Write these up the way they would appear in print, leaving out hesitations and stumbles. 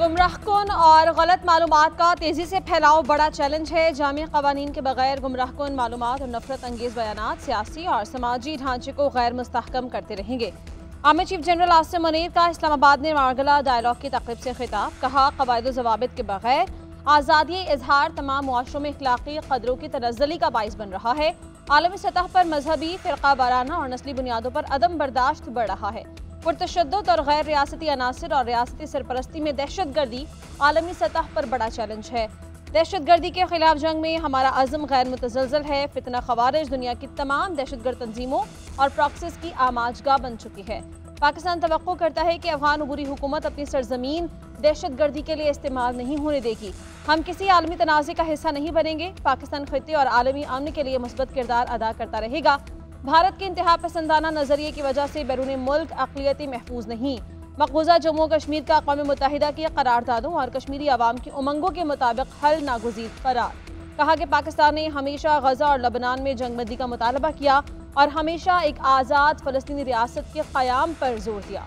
गुमराहकुन और गलत मालूमात का तेजी से फैलाव बड़ा चैलेंज है। जामी कवानीन के बगैर गुमराहकुन मालूमात और नफरत अंगेज बयानात सियासी और समाजी ढांचे को गैर मुस्तहकम करते रहेंगे। Army chief general Asim Munir का इस्लामाबाद में मार्गला डायलॉग की तकरीब से खिताब। कहा, कवायद ज़वाबित के बगैर आज़ादी इजहार तमाम मुआशरों में इखलाकी कदरों की तनज़्ज़ुली का बाइस बन रहा है। आलमी सतह पर मजहबी, फ़िरका वाराना और नस्ली बुनियादों पर अदम बर्दाश्त बढ़ रहा है। पुरतशद्दुद और गैर रियासती अनासर और रियासती सरपरस्ती में दहशत गर्दी आलमी सतह पर बड़ा चैलेंज है। दहशत गर्दी के खिलाफ जंग में हमारा अज़म गैर मुतज़लज़ल है। फितना ख़वारिज दुनिया की तमाम दहशतगर्द तंजीमों और प्रॉक्सिस की आमाजगाह बन चुकी है। पाकिस्तान तवक्को करता है कि अफगान उबूरी हुकूमत अपनी सरजमीन दहशत गर्दी के लिए इस्तेमाल नहीं होने देगी। हम किसी आलमी तनाज़े का हिस्सा नहीं बनेंगे। पाकिस्तान खित्ते और आलमी अमन के लिए मुस्बत किरदार अदा करता रहेगा। भारत के इंतहा पसंदाना नजरिए की वजह से बैरून मुल्क अक़लियती महफूज नहीं। मकबूजा जम्मू कश्मीर का अक़वाम मुत्तहिदा की करारदादों और कश्मीरी अवाम की उमंगों के मुताबिक हल नागुज़ीर करार। कहा कि पाकिस्तान ने हमेशा गजा और लबनान में जंगबंदी का मुतालबा किया और हमेशा एक आज़ाद फ़लस्तीनी रियासत के क़याम पर जोर दिया।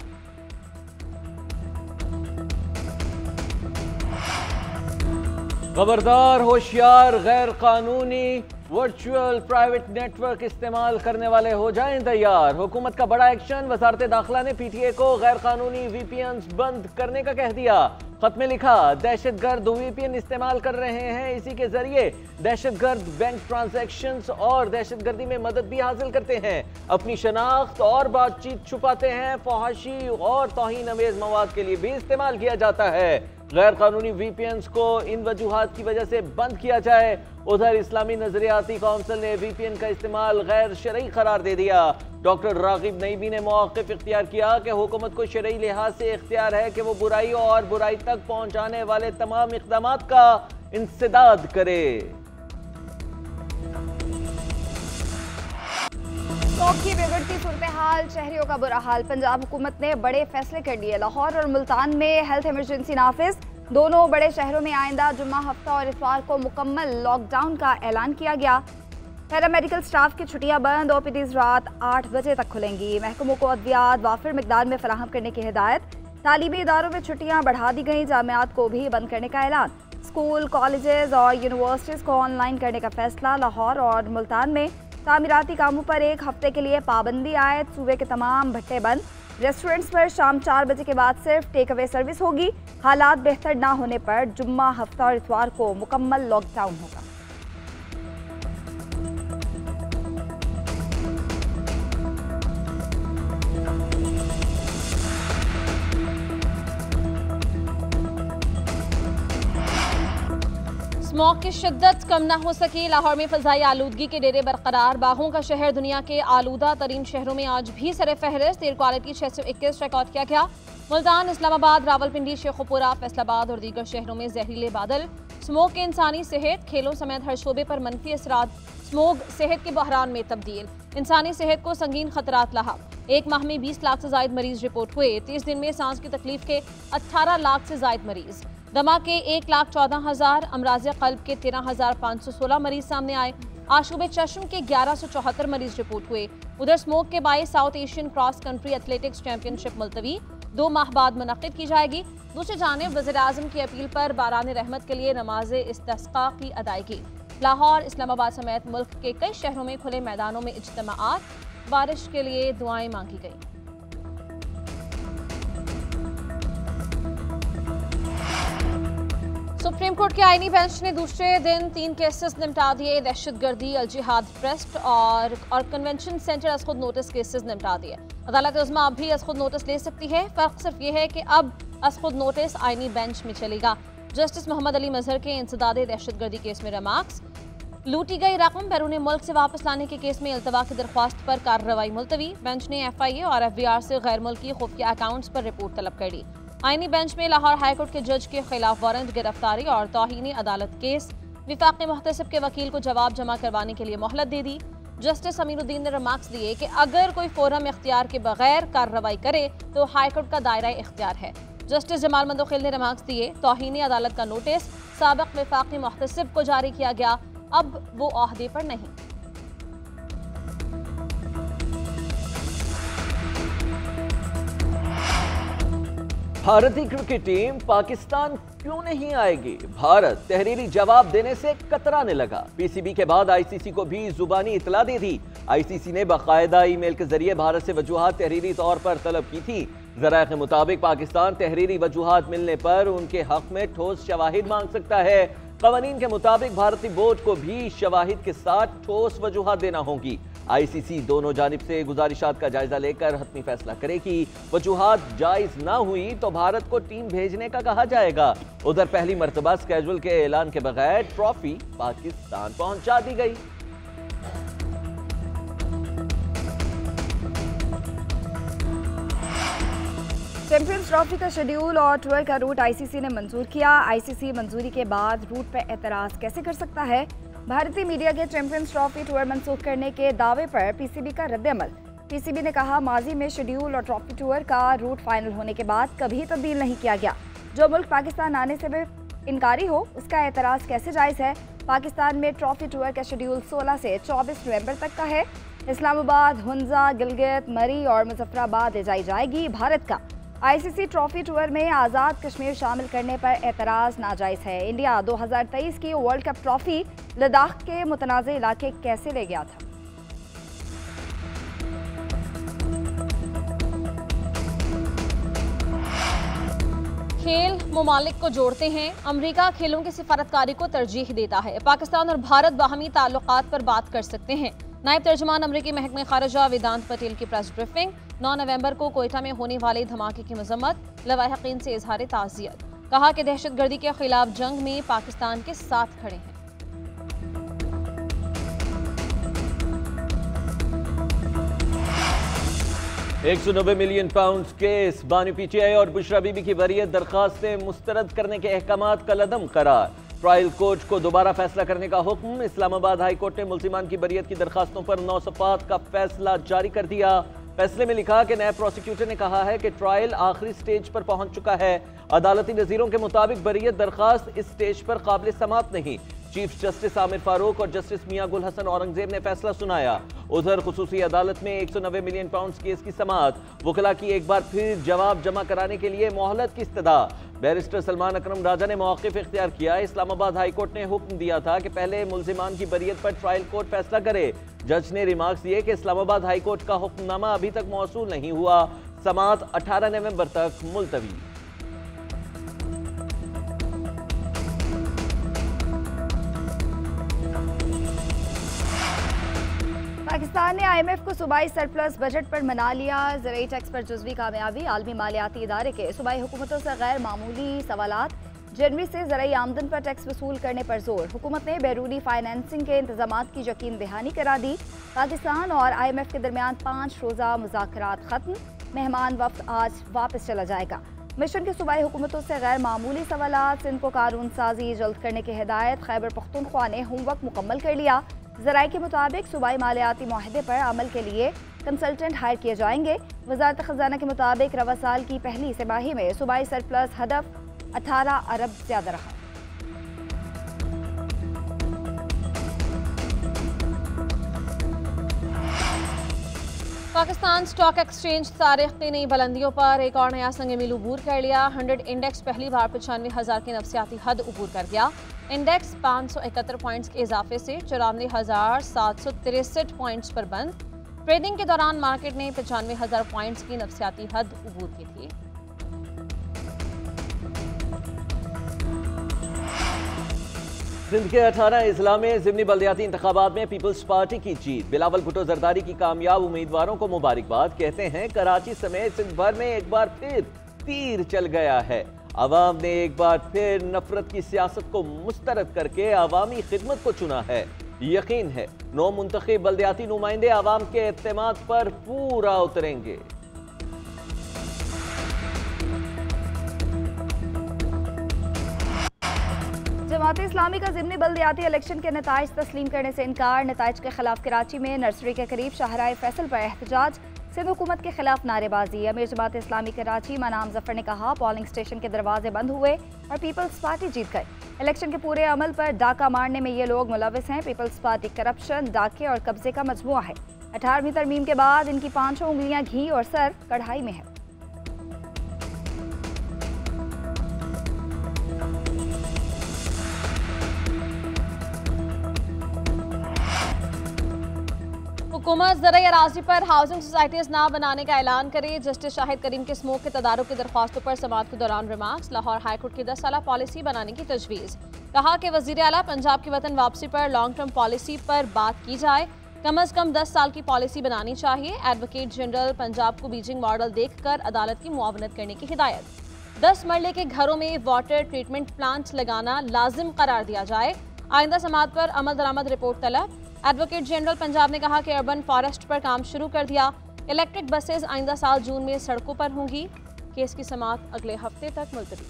खबरदार, होशियार, गैर कानूनी वर्चुअल प्राइवेट नेटवर्क इस्तेमाल करने वाले हो जाएं तैयार। हुकूमत का बड़ा एक्शन। वजारत दाखिला ने पीटीए को गैर कानूनी वीपीएन बंद करने का कह दिया। खत में लिखा, दहशतगर्द वीपीएन इस्तेमाल कर रहे हैं, इसी के जरिए दहशतगर्द बैंक ट्रांजैक्शंस और दहशतगर्दी में मदद भी हासिल करते हैं। अपनी शनाख्त और बातचीत छुपाते हैं। फहाशी और तौहीन अमेज मवाद के लिए भी इस्तेमाल किया जाता है। गैर कानूनी वीपीएन को इन वजूहात की वजह से बंद किया जाए। उधर इस्लामी नजरियाती काउंसिल ने वीपीएन का इस्तेमाल गैर शरई करार दे दिया। डॉक्टर रागिब नईबी ने मौक़िफ़ इख्तियार किया कि हुकूमत को शरई लिहाज से इख्तियार है कि वो बुराई और बुराई तक पहुंचाने वाले तमाम इक़दामात का इंसदाद करे। की बिगड़ती सूरत हाल, शहरियों का बुरा हाल। पंजाब हुकूमत ने बड़े फैसले कर लिए। लाहौर और मुल्तान में हेल्थ इमरजेंसी नाफिज। दोनों बड़े शहरों में आइंदा जुम्मा, हफ्ता और इतवार को मुकम्मल लॉकडाउन का ऐलान किया गया। पैरामेडिकल स्टाफ की छुट्टियां बंद। ओपीडीज रात 8 बजे तक खुलेंगी। महकमों को अद्वियात वाफिर मिकदार में फराहम करने की हिदायत। तालीमी इदारों में छुट्टियां बढ़ा दी गई। जामियात को भी बंद करने का ऐलान। स्कूल, कॉलेजेस और यूनिवर्सिटीज़ को ऑनलाइन करने का फैसला। लाहौर और मुल्तान में तामीराती कामों पर 1 हफ्ते के लिए पाबंदी आयद। सूबे के तमाम भट्टे बंद। रेस्टोरेंट्स पर शाम 4 बजे के बाद सिर्फ टेक अवे सर्विस होगी। हालात बेहतर ना होने पर जुम्मा, हफ्ता और इतवार को मुकम्मल लॉकडाउन होगा। स्मॉग की शिद्दत कम ना हो सकी। लाहौर में फ़ज़ाई आलूदगी के डेरे बरकरार। बागों का शहर दुनिया के आलूदा तरीन शहरों में आज भी सरे फहरिस्त। एयर क्वालिटी 621 रिकॉर्ड किया गया। मुल्तान, इस्लामाबाद, रावलपिंडी, शेखुपुरा, फैसलाबाद और दीगर शहरों में जहरीले बादल। स्मोक के इंसानी सेहत, खेलों समेत हर शोबे पर मनफी असरात। स्मोक सेहत के बहरान में तब्दील। इंसानी सेहत को संगीन खतरात लाहक। 1 माह में 20 लाख से जायद मरीज रिपोर्ट हुए। 30 दिन में सांस की तकलीफ के 18 लाख से जायद मरीज। दमा के 1,14,000, अमराज़ क़ल्ब के 13,516 मरीज सामने आए। आशूब चश्म के 1174 मरीज रिपोर्ट हुए। उधर स्मोक के बायस South Asian cross country athletics championship मुलतवी 2 माह बाद मुनक़िद की जाएगी। दूसरी जानिब वज़ीर आज़म की अपील पर बारान रहमत के लिए नमाज इस्तिस्क़ा की अदायगी। लाहौर, इस्लामाबाद समेत मुल्क के कई शहरों में खुले मैदानों में इज्तिमाआत। बारिश के लिए दुआएं मांगी गई। सुप्रीम कोर्ट के आईनी बेंच ने दूसरे दिन 3 केसेस निपटा दिए। दहशतगर्दी, अल जिहाद ट्रस्ट और कन्वेंशन सेंटर अज खुद नोटिस केसेस निपटा दिए। अदालत उज़्मा अब भी अज खुद नोटिस ले सकती है। फ़र्क सिर्फ ये है कि अब अज खुद नोटिस आईनी बेंच में चलेगा। जस्टिस मोहम्मद अली मजहर के इंसदादे दहशतगर्दी केस में रिमार्क्स। लूटी गई रकम बैरून मुल्क से वापस लाने के केस में इल्तवा की दरख्वास्त पर कार्रवाई मुलतवी। बेंच ने FIA और FBR से गैर मुल्की खुफिया अकाउंट्स पर रिपोर्ट तलब कर दी। आईनी बेंच में लाहौर हाईकोर्ट के जज के खिलाफ वारंट, गिरफ्तारी और तौहीन अदालत केस। विफाक़ी मुहतसिब के वकील को जवाब जमा करवाने के लिए मोहलत दे दी। जस्टिस अमीरुद्दीन ने रिमार्क्स दिए कि अगर कोई फोरम इख्तियार के बगैर कार्रवाई करे तो हाईकोर्ट का दायरा इख्तियार है। जस्टिस जमाल मंदोखिल ने रिमार्क्स दिए, तौहीन अदालत का नोटिस साबिक़ विफाक़ी मुहतसिब को जारी किया गया, अब वो ओहदे पर नहीं। भारतीय क्रिकेट टीम पाकिस्तान क्यों नहीं आएगी? भारत तहरीरी जवाब देने से कतराने लगा। पीसीबी के बाद आईसीसी को भी जुबानी इतला दे दी। आईसीसी ने बाकायदा ईमेल के जरिए भारत से वजूहात तहरीरी तौर पर तलब की थी। जराये के मुताबिक पाकिस्तान तहरीरी वजूहात मिलने पर उनके हक में ठोस शवाहिद मांग सकता है। कवानीन के मुताबिक भारतीय बोर्ड को भी शवाहिद के साथ ठोस वजूहात देना होगी। आईसीसी दोनों जानिब से गुजारिशात का जायजा लेकर हतमी फैसला करेगी। वजूहात जायज ना हुई तो भारत को टीम भेजने का कहा जाएगा। उधर पहली मर्तबा स्केड्यूल के ऐलान के बगैर ट्रॉफी पाकिस्तान पहुंचा दी गई। चैंपियंस ट्रॉफी का शेड्यूल और टूर का रूट आईसीसी ने मंजूर किया। आईसीसी मंजूरी के बाद रूट पर एतराज कैसे कर सकता है? भारतीय मीडिया के चैंपियंस ट्रॉफी टूर मंसूख करने के दावे पर पीसीबी का रद्द-ए-अमल। पीसीबी ने कहा, माजी में शेड्यूल और ट्रॉफी टूर का रूट फाइनल होने के बाद कभी तब्दील नहीं किया गया। जो मुल्क पाकिस्तान आने से भी इनकारी हो, उसका एतराज कैसे जायज़ है? पाकिस्तान में ट्रॉफी टूर का शेड्यूल 16 से 24 नवंबर तक का है। इस्लामाबाद, हुंजा, गिलगित, मरी और मुजफ्फराबाद ले जाई जाएगी। भारत का आईसीसी ट्रॉफी टूर में आज़ाद कश्मीर शामिल करने पर एतराज़ नाजायज़ है। इंडिया 2023 की वर्ल्ड कप ट्रॉफी लद्दाख के मुतनाज़ इलाके कैसे ले गया था? खेल मुमालिक को जोड़ते हैं। अमेरिका खेलों की सिफारतकारी को तरजीह देता है। पाकिस्तान और भारत बाहमी ताल्लुकात पर बात कर सकते हैं। नायब तर्जुमान अमरीकी महकमे खारजा वेदांत पटेल की प्रेस ब्रीफिंग। 9 नवंबर को कोयटा में होने वाले धमाके की मजम्मत। लवाहिकीन से इजहार ताज़ियत। कहा कि दहशतगर्दी के खिलाफ जंग में पाकिस्तान के साथ खड़े हैं। £190 मिलियन केस। बानी पीटीआई और बुशरा बीबी की वरीयत दरखास्तें मुस्तरद करने के अहकामात कलअदम करार। ट्रायल कोर्ट को दोबारा फैसला करने का हुक्म। इस्लामाबाद हाई कोर्ट ने मुल्जिमान की बरीयत की दरखास्तों पर 9 सफ़ात का फैसला जारी कर दिया। फैसले में लिखा कि नायब प्रोसिक्यूटर ने कहा है कि ट्रायल आखिरी स्टेज पर पहुंच चुका है। अदालती नज़ीरों के मुताबिक बरीयत दरखास्त इस स्टेज पर काबिल समात नहीं। चीफ जस्टिस आमिर फारूक और जस्टिस मियां गुल हसन औरंगजेब ने फैसला सुनाया। उधर खुसूसी अदालत में 190 मिलियन पाउंड केस की समात। वकला की एक बार फिर जवाब जमा कराने के लिए मोहलत की इस्तदा। बैरिस्टर सलमान अकरम राजा ने मौक़िफ़ इख्तियार किया। इस्लामाबाद हाई कोर्ट ने हुक्म दिया था कि पहले मुल्जिमान की बरीयत पर ट्रायल कोर्ट फैसला करे। जज ने रिमार्क्स दिए कि इस्लामाबाद हाई कोर्ट का हुक्मनामा अभी तक मौसूल नहीं हुआ। समात 18 नवंबर तक मुलतवी। पाकिस्तान ने IMF को सूबाई सरप्लस बजट पर मना लिया। ज़राई टैक्स पर जुज़वी कामयाबी। आलमी मालियाती इदारे के सूबाई हुकूमतों से गैर मामूली सवालात। जनवरी से ज़राई आमदन पर टैक्स वसूल करने पर जोर। हुकूमत ने बैरूनी फाइनेंसिंग के इंतजामात की यकीन दहानी करा दी। पाकिस्तान और IMF के दरमियान 5 रोज़ा मुज़ाकरात खत्म। मेहमान वफ्द आज वापस चला जाएगा। मिशन की सूबाई हुकूमतों से गैर मामूली सवालात। सिंध को कानून साजी जल्द करने की हिदायत। खैबर पख्तूनख्वा ने होमवर्क मुकम्मल कर लिया। ज़राए के मुताबिक सूबाई मालियाती मुआहदे पर अमल के लिए कंसल्टेंट हायर किए जाएंगे। वज़ारत ख़ज़ाना के मुताबिक रवा साल की पहली तिमाही में सूबाई सरप्लस हदफ 18 अरब ज़्यादा रहा। पाकिस्तान स्टॉक एक्सचेंज तारीख की नई बुलंदियों पर एक और नया संग मील अबूर कर लिया। 100 इंडेक्स पहली बार 95,000 की नफसियाती हद अबूर कर गया। इंडेक्स 571 पॉइंट्स के इजाफे से 94,763 पॉइंट्स पर बंद। ट्रेडिंग के दौरान मार्केट ने 95,000 पॉइंट्स की नफसियाती हद अबूर की थी। सिंध के 18 अजला में ज़िमनी बल्दियाती इंतखाबात में पीपल्स पार्टी की जीत। बिलावल भुट्टो जरदारी की कामयाब उम्मीदवारों को मुबारकबाद। कहते हैं कराची समेत सिंध भर में एक बार फिर तीर चल गया है। अवाम ने एक बार फिर नफरत की सियासत को मुस्तरद करके अवामी खिदमत को चुना है। यकीन है 9 मुंतखब बल्दियाती नुमाइंदे अवाम के एतमाद पर पूरा उतरेंगे। जमात इस्लामी का ज़िमनी बल्दियाती इलेक्शन के नताइज तस्लीम करने से इनकार। नताइज के खिलाफ कराची में नर्सरी के करीब शाहराह फैसल पर एहतजाज। सिंध हुकूमत के खिलाफ नारेबाजी। अमीर जमात इस्लामी कराची मनाम जफर ने कहा, पोलिंग स्टेशन के दरवाजे बंद हुए और पीपल्स पार्टी जीत गई। इलेक्शन के पूरे अमल पर डाका मारने में ये लोग मुलविस हैं। पीपल्स पार्टी करप्शन, डाके और कब्जे का मजमुआ है। 18वीं तरमीम के बाद इनकी 5 उंगलियां घी और सर कढ़ाई में है। हुकूमत ज़राई अराज़ी पर हाउसिंग सोसाइटीज़ ना बनाने का ऐलान करे। जस्टिस शाहिद करीम के स्मोक के तदारुक की दरख्वास्तों पर समाअत के दौरान रिमार्क्स। लाहौर हाईकोर्ट की 10 साला पॉलिसी बनाने की तजवीज़। कहा कि वज़ीर आला पंजाब की वतन वापसी पर लॉन्ग टर्म पॉलिसी पर बात की जाए, कम अज़ कम 10 साल की पॉलिसी बनानी चाहिए। एडवोकेट जनरल पंजाब को बीजिंग मॉडल देखकर अदालत की मुआवनत करने की हिदायत। 10 मरले के घरों में वाटर ट्रीटमेंट प्लांट लगाना लाजिम करार दिया जाए। आइंदा समाअत पर अमल दरामद रिपोर्ट तलब। एडवोकेट जनरल पंजाब ने कहा कि अर्बन फॉरेस्ट पर काम शुरू कर दिया। इलेक्ट्रिक बसेज आइंदा साल जून में सड़कों पर होंगी। केस की समाअत अगले हफ्ते तक मुलतवी।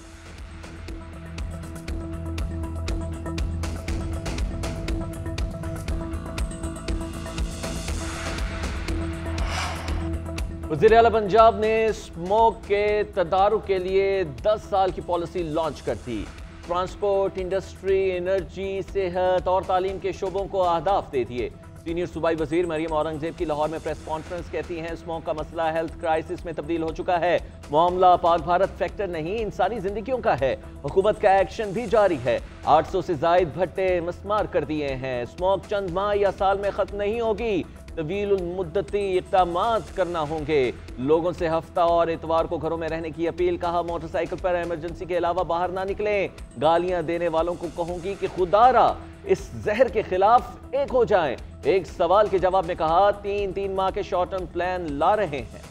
वज़ीर आला पंजाब ने स्मोक के तदारुक के लिए 10 साल की पॉलिसी लॉन्च कर दी। ट्रांसपोर्ट, इंडस्ट्री, एनर्जी, सेहत और तालीम के शोबों को अहदाफ दे दिए। सीनियर सूबाई वजीर मरियम औरंगजेब की लाहौर में प्रेस कॉन्फ्रेंस कहती हैं स्मोक का मसला हेल्थ क्राइसिस में तब्दील हो चुका है। मामला पाक भारत फैक्टर नहीं, इंसानी जिंदगियों का है। हुकूमत का एक्शन भी जारी है। 800 से जायद भट्टे मस्मार कर दिए हैं। स्मोक चंद माह या साल में खत्म नहीं होगी, तवील मुद्दती इक़दामात करना होंगे। लोगों से हफ्ता और इतवार को घरों में रहने की अपील। कहा मोटरसाइकिल पर इमरजेंसी के अलावा बाहर ना निकलें। गालियां देने वालों को कहूंगी कि खुदारा इस जहर के खिलाफ एक हो जाएं। एक सवाल के जवाब में कहा 3 माह के शॉर्ट टर्म प्लान ला रहे हैं।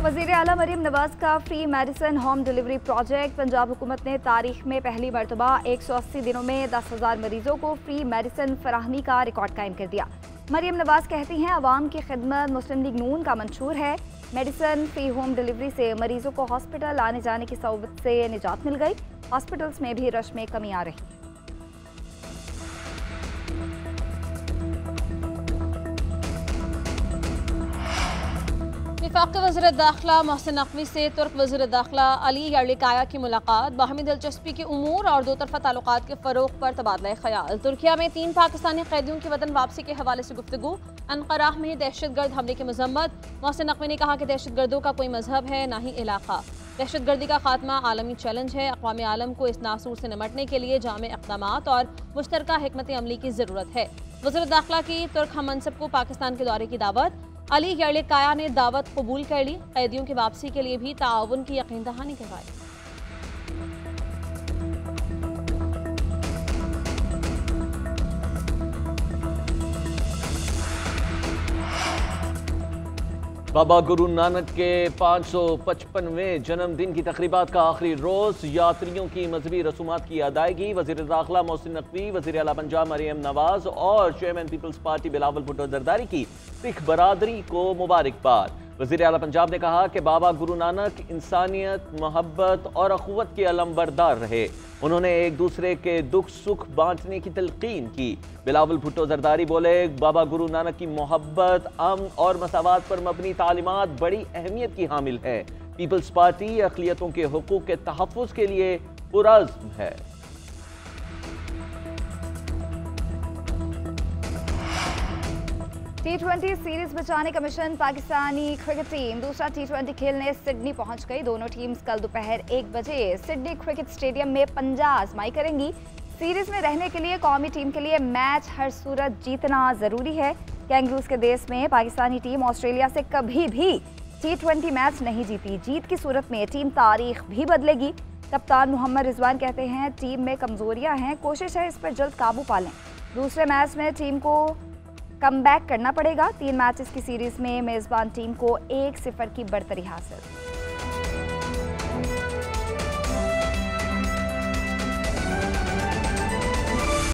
वज़ीर आला मरियम नवाज का free medicine home delivery project. Punjab हुकूमत ने तारीख में पहली मरतबा 180 दिनों में 10,000 मरीजों को फ्री मेडिसिन फराहमी का रिकॉर्ड कायम कर दिया। मरियम नवाज कहती हैं अवाम की खिदमत मुस्लिम लीग नून का मंशूर है। मेडिसिन फ्री होम डिलीवरी से मरीजों को हॉस्पिटल आने जाने की सोबत से निजात मिल गई। हॉस्पिटल्स में भी रश में कमी आ रही। वफाकी वज़ीर दाखिला मोहसिन नकवी से तुर्क वज़ीर दाखिला अली यर्लिकाया की मुलाकात। बाहमी दिलचस्पी के उमूर और दो तरफा ताल्लुकात के फ़रोग़ पर तबादला ख्याल। तुर्किया में 3 पाकिस्तानी कैदियों की वतन वापसी के हवाले से गुफ्तगू। अनक़रा में दहशतगर्द हमले की मज़म्मत। मोहसिन नकवी ने कहा कि दहशतगर्दों का कोई मजहब है ना ही इलाका। दहशतगर्दी का खात्मा आलमी चैलेंज है। अक़वाम आलम को इस नासूर से निमटने के लिए जामे इक़दामात और मुश्तरका हिकमत अमली की ज़रूरत है। वज़ीर दाखिला की तुर्क हम मनसब को पाकिस्तान के दौरे की दावत। अली यर्लिकाया ने दावत कबूल कर ली। कैदियों की वापसी के लिए भी ताउन की यकीन दहानी करवाई। बाबा गुरु नानक के 555वें जन्मदिन की तकरीबात का आखिरी रोज। यात्रियों की मजहबी रसूमात की अदायगी। वज़ीर दाखिला मोहसिन नकवी, वज़ीर आला पंजाब मरियम नवाज और chairman Peoples Party Bilawal Bhutto Zardari की सिख बरादरी को मुबारकबाद। वज़ीर आला पंजाब ने कहा कि बाबा गुरु नानक इंसानियत, मोहब्बत और अखुवत के अलमबरदार रहे। उन्होंने एक दूसरे के दुख सुख बांटने की तलकीन की। बिलावल भुट्टो जरदारी बोले बाबा गुरु नानक की मोहब्बत, अमन और मसावात पर मबनी तालीमात बड़ी अहमियत की हामिल है। पीपल्स पार्टी अक़लियतों के हुकूक के तहफ़्फ़ुज़ के लिए पुरअज़्म है। T20 सीरीज बचाने का मिशन। पाकिस्तानी क्रिकेट टीम दूसरा T20 खेलने सिडनी पहुंच गई। दोनों टीम्स कल दोपहर 1 बजे सिडनी क्रिकेट स्टेडियम में पंजा आजमाई करेंगी। सीरीज में रहने के लिए कौमी टीम के लिए मैच हर सूरत जीतना ज़रूरी है। कैंगरूज के देश में पाकिस्तानी टीम ऑस्ट्रेलिया से कभी भी T20 मैच नहीं जीती। जीत की सूरत में टीम तारीख भी बदलेगी। कप्तान मोहम्मद रिजवान कहते हैं टीम में कमजोरियां हैं, कोशिश है इस पर जल्द काबू पा लें। दूसरे मैच में टीम को कमबैक करना पड़ेगा। 3 मैचेस की सीरीज में मेजबान टीम को 1-0 की बढ़तरी हासिल।